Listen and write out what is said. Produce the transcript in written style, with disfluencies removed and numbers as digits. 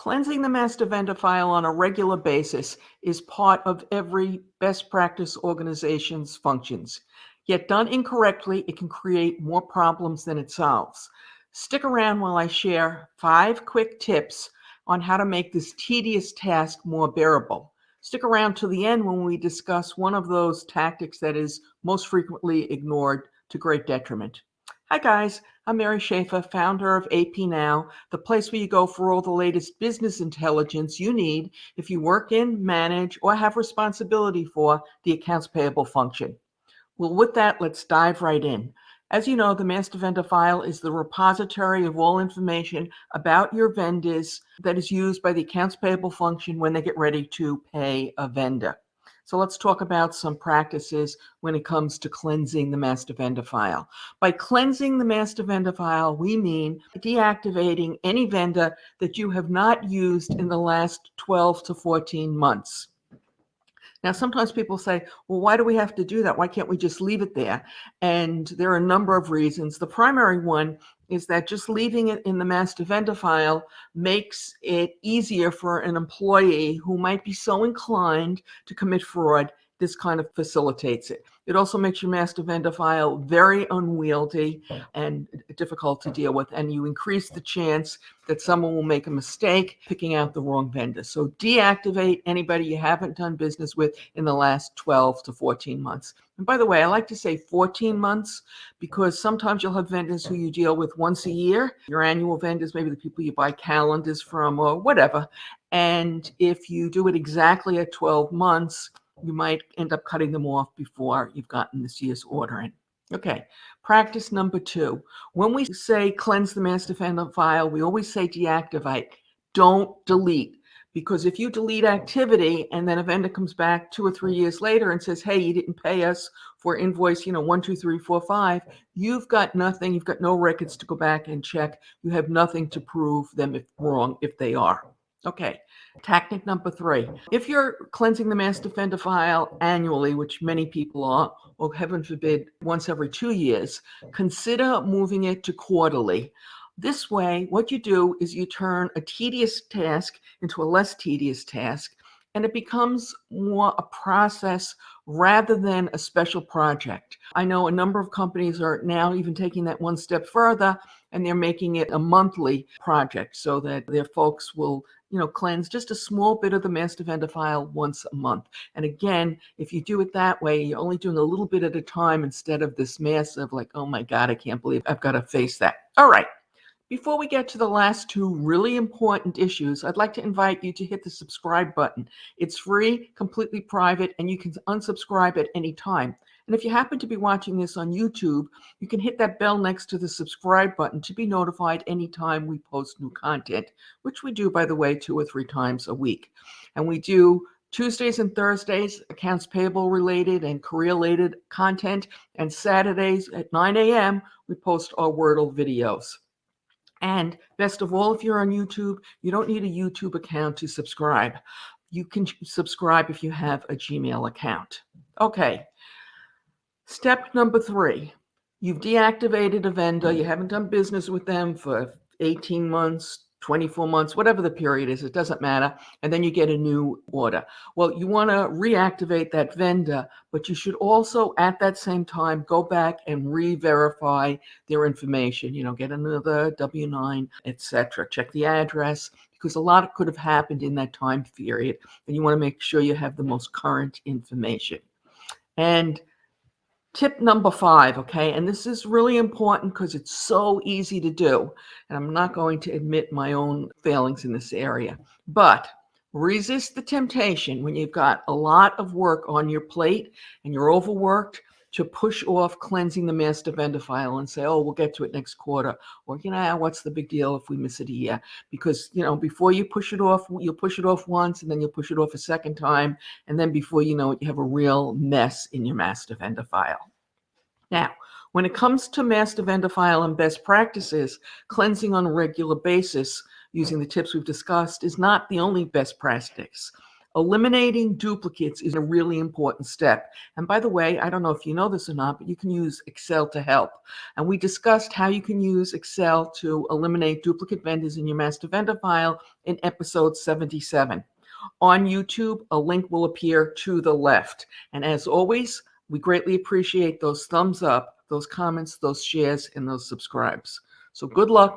Cleansing the master vendor file on a regular basis is part of every best practice organization's functions. Yet done incorrectly, it can create more problems than it solves. Stick around while I share 5 quick tips on how to make this tedious task more bearable. Stick around to the end when we discuss one of those tactics that is most frequently ignored to great detriment. Hi guys, I'm Mary Schaefer, founder of AP Now, the place where you go for all the latest business intelligence you need if you work in, manage, or have responsibility for the accounts payable function. Well, with that, let's dive right in. As you know, the master vendor file is the repository of all information about your vendors that is used by the accounts payable function when they get ready to pay a vendor. So let's talk about some practices when it comes to cleansing the master vendor file. By cleansing the master vendor file, we mean deactivating any vendor that you have not used in the last 12 to 14 months. Now, sometimes people say, well, why do we have to do that? Why can't we just leave it there? And there are a number of reasons. The primary one is that just leaving it in the master vendor file makes it easier for an employee who might be so inclined to commit fraud. This kind of facilitates it. It also makes your master vendor file very unwieldy and difficult to deal with, and you increase the chance that someone will make a mistake picking out the wrong vendor. So deactivate anybody you haven't done business with in the last 12 to 14 months. And by the way, I like to say 14 months because sometimes you'll have vendors who you deal with once a year, your annual vendors, maybe the people you buy calendars from or whatever. And if you do it exactly at 12 months, you might end up cutting them off before you've gotten this year's order in. Okay, practice number 2. When we say cleanse the master vendor file, we always say deactivate. Don't delete. Because if you delete activity and then a vendor comes back 2 or 3 years later and says, hey, you didn't pay us for invoice, 1, 2, 3, 4, 5, you've got nothing. You've got no records to go back and check. You have nothing to prove them if wrong if they are. Okay, tactic number 3. If you're cleansing the master vendor file annually, which many people are, or heaven forbid, once every 2 years, consider moving it to quarterly. This way, what you do is you turn a tedious task into a less tedious task, and it becomes more a process rather than a special project. I know a number of companies are now even taking that one step further, and they're making it a monthly project so that their folks will cleanse just a small bit of the master vendor file once a month. And again, if you do it that way, you're only doing a little bit at a time instead of this massive, like, oh my God, I can't believe I've got to face that. All right. Before we get to the last 2 really important issues, I'd like to invite you to hit the subscribe button. It's free, completely private, and you can unsubscribe at any time. And if you happen to be watching this on YouTube, you can hit that bell next to the subscribe button to be notified anytime we post new content, which we do, by the way, 2 or 3 times a week. And we do Tuesdays and Thursdays, accounts payable related and career related content, and Saturdays at 9 a.m., we post our Wordle videos. And best of all, if you're on YouTube, you don't need a YouTube account to subscribe. You can subscribe if you have a Gmail account. Okay. Step number 3. You've deactivated a vendor. You haven't done business with them for 18 months, 24 months, whatever the period is, it doesn't matter. And then you get a new order. Well, you want to reactivate that vendor, but you should also at that same time go back and re-verify their information, get another W-9, etc. Check the address, because a lot could have happened in that time period, and you want to make sure you have the most current information. And tip number 5, okay, and this is really important because it's so easy to do, and I'm not going to admit my own failings in this area, but resist the temptation when you've got a lot of work on your plate and you're overworked to push off cleansing the master vendor file and say, oh, we'll get to it next quarter, or, what's the big deal if we miss it a year? Because, before you push it off, you'll push it off once, and then you'll push it off a second time, and then before you know it, you have a real mess in your master vendor file. Now, when it comes to master vendor file and best practices, cleansing on a regular basis using the tips we've discussed is not the only best practice. Eliminating duplicates is a really important step. And by the way, I don't know if you know this or not, but you can use Excel to help. And we discussed how you can use Excel to eliminate duplicate vendors in your master vendor file in episode 77. On YouTube, a link will appear to the left. And as always, we greatly appreciate those thumbs up, those comments, those shares, and those subscribes. So good luck.